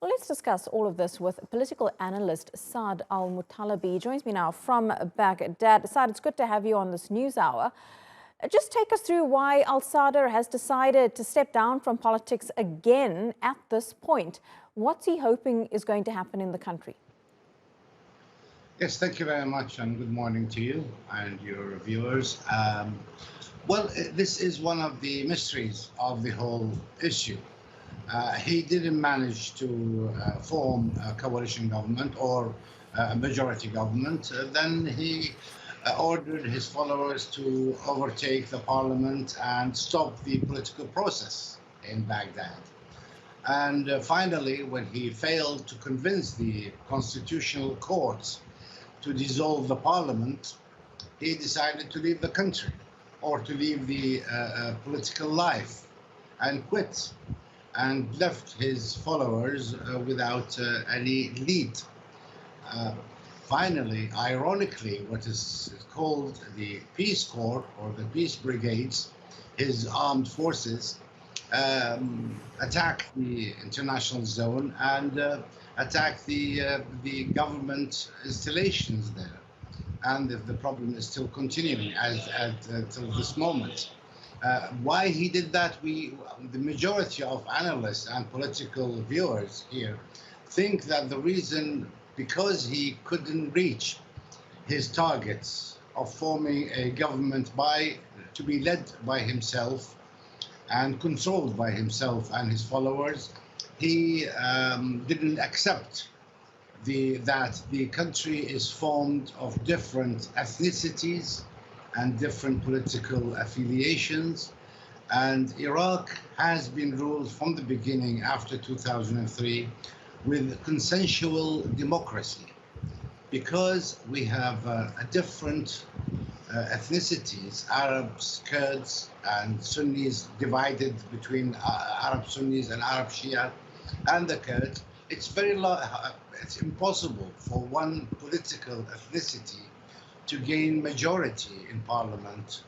Well, let's discuss all of this with political analyst Saad Al-Muttalibi. He joins me now from Baghdad. Saad, it's good to have you on this news hour. Just take us through why Al Sadr has decided to step down from politics again at this point. What's he hoping is going to happen in the country? Yes, thank you very much, and good morning to you and your viewers. Well, this is one of the mysteries of the whole issue. He didn't manage to form a coalition government or a majority government. Then he ordered his followers to overtake the parliament and stop the political process in Baghdad. And finally, when he failed to convince the constitutional courts to dissolve the parliament, he decided to leave the country or to leave the political life and quit, and left his followers without any lead. Finally, ironically, what is called the Peace Corps or the Peace Brigades, his armed forces, attacked the international zone and attacked the government installations there. And the problem is still continuing until this moment. Why he did that, the majority of analysts and political viewers here think that the reason, because he couldn't reach his targets of forming a government to be led by himself and controlled by himself and his followers, he didn't accept that the country is formed of different ethnicities and different political affiliations. And Iraq has been ruled from the beginning after 2003 with consensual democracy, because we have a different ethnicities, Arabs, Kurds, and Sunnis divided between Arab Sunnis and Arab Shia and the Kurds. It's impossible for one political ethnicity to gain majority in parliament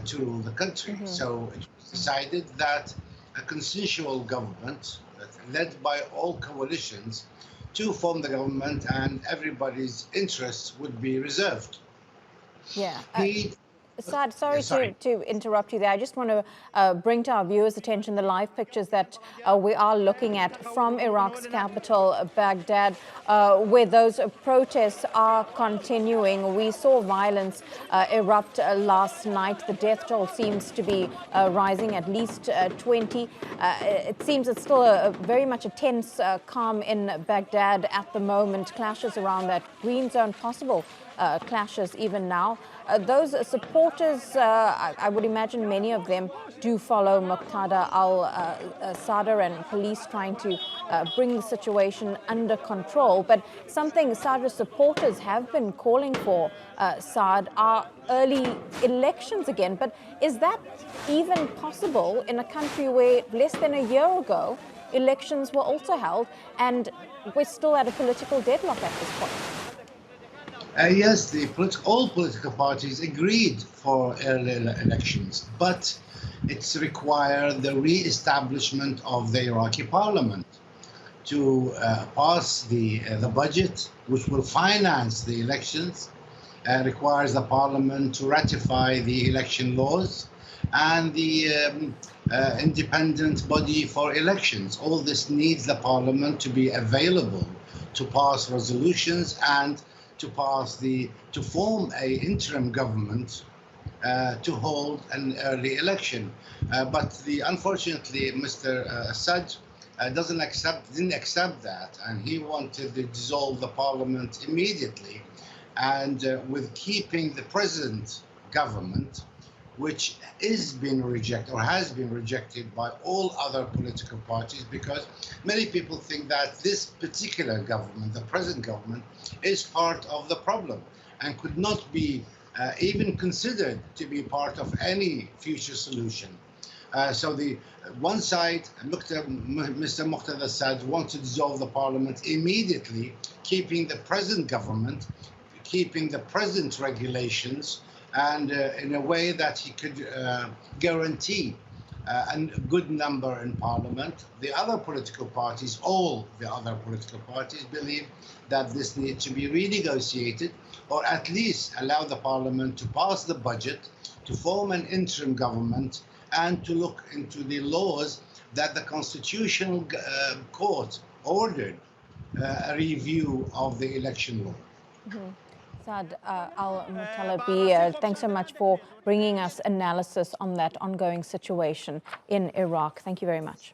to rule the country. So it was decided that a consensual government led by all coalitions to form the government, and everybody's interests would be reserved. Yeah. Saad, sorry to interrupt you there. I just want to bring to our viewers' attention the live pictures that we are looking at from Iraq's capital, Baghdad, where those protests are continuing. We saw violence erupt last night. The death toll seems to be rising, at least 20. It seems it's still very much a tense calm in Baghdad at the moment. Clashes around that green zone, possible clashes even now. Those supporters, I would imagine many of them do follow Muqtada al Sadr and police trying to bring the situation under control. But something Sadr's supporters have been calling for, Saad, are early elections again. But is that even possible in a country where less than a year ago elections were also held and we're still at a political deadlock at this point? Yes, all political parties agreed for early elections, but it's required the re-establishment of the Iraqi parliament to pass the budget, which will finance the elections, requires the parliament to ratify the election laws and the independent body for elections. All this needs the parliament to be available to pass resolutions and to form an interim government to hold an early election. But unfortunately, Mr. Assad didn't accept that, and he wanted to dissolve the parliament immediately, and with keeping the present government, which has been rejected by all other political parties, because many people think that this particular government, the present government, is part of the problem and could not be even considered to be part of any future solution. So the one side, Mr. Muqtada al Sadr wants to dissolve the parliament immediately, keeping the present government, keeping the present regulations, and in a way that he could guarantee and a good number in parliament. The other political parties, all the other political parties, believe that this needs to be renegotiated, or at least allow the parliament to pass the budget, to form an interim government, and to look into the laws that the Constitutional Court ordered a review of the election law. Saad Al-Muttalibi, thanks so much for bringing us analysis on that ongoing situation in Iraq. Thank you very much.